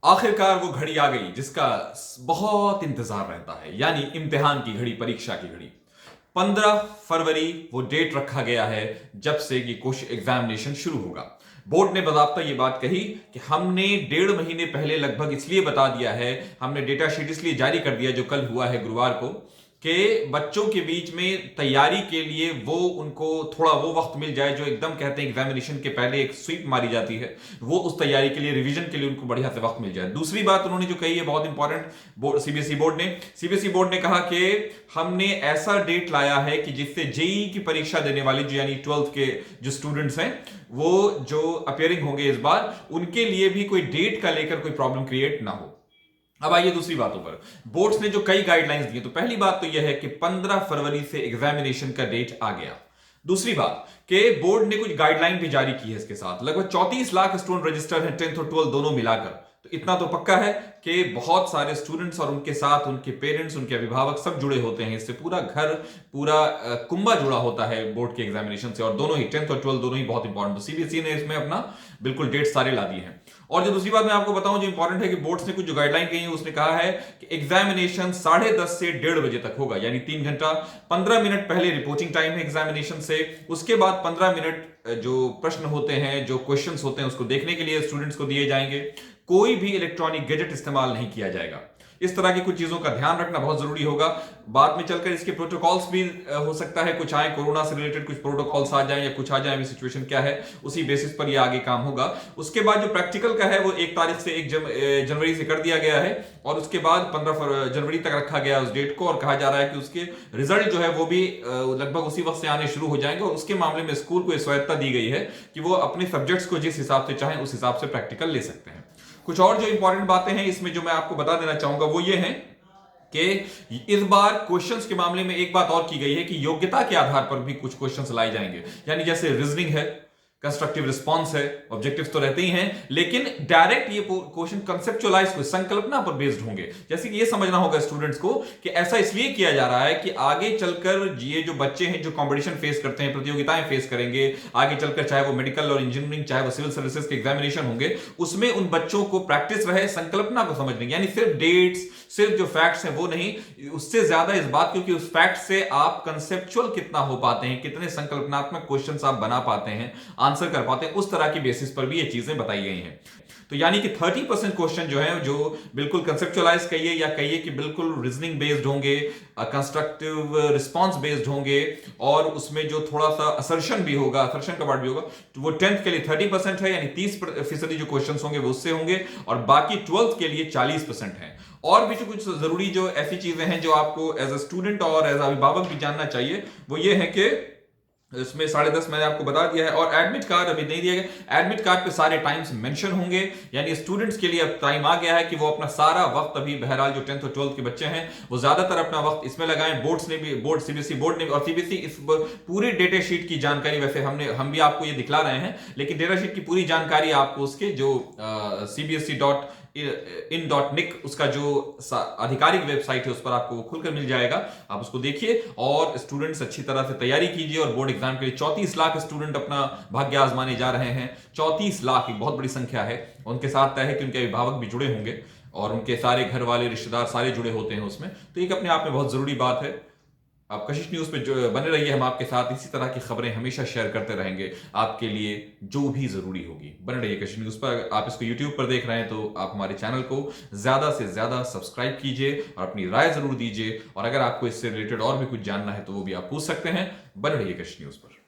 आखिरकार वो घड़ी आ गई जिसका बहुत इंतजार रहता है, यानी इम्तिहान की घड़ी, परीक्षा की घड़ी। 15 फरवरी वो डेट रखा गया है जब से कि कुछ एग्जामिनेशन शुरू होगा। बोर्ड ने बाकायदा ये बात कही कि हमने 1.5 महीने पहले लगभग इसलिए बता दिया है, हमने डेटा शीट इसलिए जारी कर दिया जो कल हुआ है गुरुवार को, कि बच्चों के बीच में तैयारी के लिए वो उनको थोड़ा वो वक्त मिल जाए जो एकदम कहते हैं एग्जामिनेशन के पहले एक स्वीप मारी जाती है, वो उस तैयारी के लिए, रिवीजन के लिए उनको बढ़िया से वक्त मिल जाए। दूसरी बात उन्होंने जो कही है बहुत इंपॉर्टेंट, सीबीएसई बोर्ड ने कहा कि हमने ऐसा डेट लाया है कि जिससे जेईई की परीक्षा देने वाले जो यानी 12th के जो स्टूडेंट्स हैं वो जो अपियरिंग होंगे इस बार, उनके लिए भी कोई डेट का लेकर कोई प्रॉब्लम क्रिएट ना हो। अब आइए दूसरी बातों पर। बोर्ड्स ने जो कई गाइडलाइंस दी, तो पहली बात तो यह है कि 15 फरवरी से एग्जामिनेशन का डेट आ गया। दूसरी बात कि बोर्ड ने कुछ गाइडलाइन भी जारी की है इसके साथ। लगभग 34 लाख स्टूडेंट रजिस्टर हैं 10th और 12th दोनों मिलाकर। तो इतना तो पक्का है कि बहुत सारे स्टूडेंट्स और उनके साथ उनके पेरेंट्स, उनके अभिभावक सब जुड़े होते हैं। इससे पूरा घर, पूरा कुंबा जुड़ा होता है बोर्ड के एग्जामिनेशन से, और दोनों ही 10th और 12th दोनों ही बहुत इंपॉर्टेंट। तो सीबीएसई ने इसमें अपना बिल्कुल डेट सारे ला दिए हैं। और जो दूसरी बात मैं आपको बताऊं जो इंपॉर्टेंट है कि बोर्ड्स ने कुछ जो गाइडलाइन कही है, उसने कहा है कि एग्जामिनेशन 10:30 से 1:30 बजे तक होगा, यानी 3 घंटा। 15 मिनट पहले रिपोर्टिंग टाइम है एग्जामिनेशन से, उसके बाद 15 मिनट जो प्रश्न होते हैं, जो क्वेश्चंस होते हैं, उसको देखने के लिए स्टूडेंट्स को दिए जाएंगे। कोई भी इलेक्ट्रॉनिक गैजेट इस्तेमाल नहीं किया जाएगा। इस तरह की कुछ चीजों का ध्यान रखना बहुत जरूरी होगा। बाद में चलकर इसके प्रोटोकॉल्स भी हो सकता है कुछ आए, कोरोना से रिलेटेड कुछ प्रोटोकॉल्स आ जाएं या कुछ आ जाए, सिचुएशन क्या है उसी बेसिस पर ये आगे काम होगा। उसके बाद जो प्रैक्टिकल का है वो 1 तारीख से 1 जनवरी से कर दिया गया है, और उसके बाद 15 जनवरी तक रखा गया उस डेट को। और कहा जा रहा है कि उसके रिजल्ट जो है वो भी लगभग उसी वक्त से आने शुरू हो जाएंगे। और उसके मामले में स्कूल को स्वायत्ता दी गई है कि वो अपने सब्जेक्ट्स को जिस हिसाब से चाहें उस हिसाब से प्रैक्टिकल ले सकते हैं। कुछ और जो इंपॉर्टेंट बातें हैं इसमें जो मैं आपको बता देना चाहूंगा वो ये है कि इस बार क्वेश्चंस के मामले में एक बात और की गई है कि योग्यता के आधार पर भी कुछ क्वेश्चंस लाए जाएंगे। यानी जैसे रीजनिंग है, कंस्ट्रक्टिव रिस्पॉन्स है, ऑब्जेक्टिव्स तो रहते ही हैं, लेकिन डायरेक्ट ये क्वेश्चन कंसेप्चुअलाइज, संकल्पना पर बेस्ड होंगे। जैसे कि ये समझना होगा स्टूडेंट्स को कि ऐसा इसलिए किया जा रहा है कि आगे चलकर ये जो बच्चे हैं जो कंपटीशन फेस करते हैं, प्रतियोगिताएं फेस करेंगे आगे चलकर, चाहे वो मेडिकल और इंजीनियरिंग, चाहे वो सिविल सर्विसेज के एग्जामिनेशन होंगे, उसमें उन बच्चों को प्रैक्टिस रहे संकल्पना को समझने की। यानी सिर्फ डेट्स, सिर्फ जो फैक्ट्स हैं वो नहीं, उससे ज्यादा इस बात, क्योंकि उस फैक्ट से आप कंसेप्चुअल कितना हो पाते हैं, कितने संकल्पनात्मक क्वेश्चंस आप बना पाते हैं, आंसर कर पाते हैं, उस तरह की बेसिस पर भी ये चीजें बताई गई हैं। तो यानी कि 30% क्वेश्चन जो है जो बिल्कुल कंसेप्चुअलाइज कहिए या कहिए कि बिल्कुल रीजनिंग बेस्ड होंगे, कंस्ट्रक्टिव रिस्पांस बेस्ड होंगे, और उसमें जो थोड़ा सा असर्शन भी होगा, असर्शन का पार्ट भी होगा, तो वो 10th के लिए 30% है, यानी 30% जो क्वेश्चन होंगे वो उससे होंगे, और बाकी 12th के लिए 40% है। और भी जो कुछ जरूरी जो ऐसी चीजें हैं जो आपको एज अ स्टूडेंट और एज अभिभावक भी जानना चाहिए वो ये है कि इसमें 10:30 मैंने आपको बता दिया है, और एडमिट कार्ड अभी नहीं दिया गया। एडमिट कार्ड पे सारे टाइम्स मेंशन होंगे, यानी स्टूडेंट्स के लिए अब टाइम आ गया है कि वो अपना सारा वक्त, अभी बहरहाल जो 10th और 12th के बच्चे हैं वो ज्यादातर अपना वक्त इसमें लगाएं। बोर्ड्स ने भी, बोर्ड सीबीएसई बोर्ड ने, और सीबीएसई इस पूरी डेटा शीट की जानकारी, वैसे हम भी आपको ये दिखला रहे हैं, लेकिन डेटा शीट की पूरी जानकारी आपको उसके जो cbse.in.nic उसका जो आधिकारिक वेबसाइट है उस पर आपको खुलकर मिल जाएगा। आप उसको देखिए और स्टूडेंट्स अच्छी तरह से तैयारी कीजिए। और बोर्ड एग्जाम के लिए 34 लाख स्टूडेंट अपना भाग्य आजमाने जा रहे हैं। 34 लाख एक बहुत बड़ी संख्या है। उनके साथ तय है कि उनके अभिभावक भी जुड़े होंगे और उनके सारे घर वाले, रिश्तेदार सारे जुड़े होते हैं उसमें। तो एक अपने आप में बहुत जरूरी बात है। आप कशिश न्यूज पे जो बने रहिए, हम आपके साथ इसी तरह की खबरें हमेशा शेयर करते रहेंगे आपके लिए जो भी जरूरी होगी। बने रहिए कशिश न्यूज पर। आप इसको यूट्यूब पर देख रहे हैं तो आप हमारे चैनल को ज्यादा से ज्यादा सब्सक्राइब कीजिए और अपनी राय जरूर दीजिए। और अगर आपको इससे रिलेटेड और भी कुछ जानना है तो वो भी आप पूछ सकते हैं। बने रहिए कशिश न्यूज पर।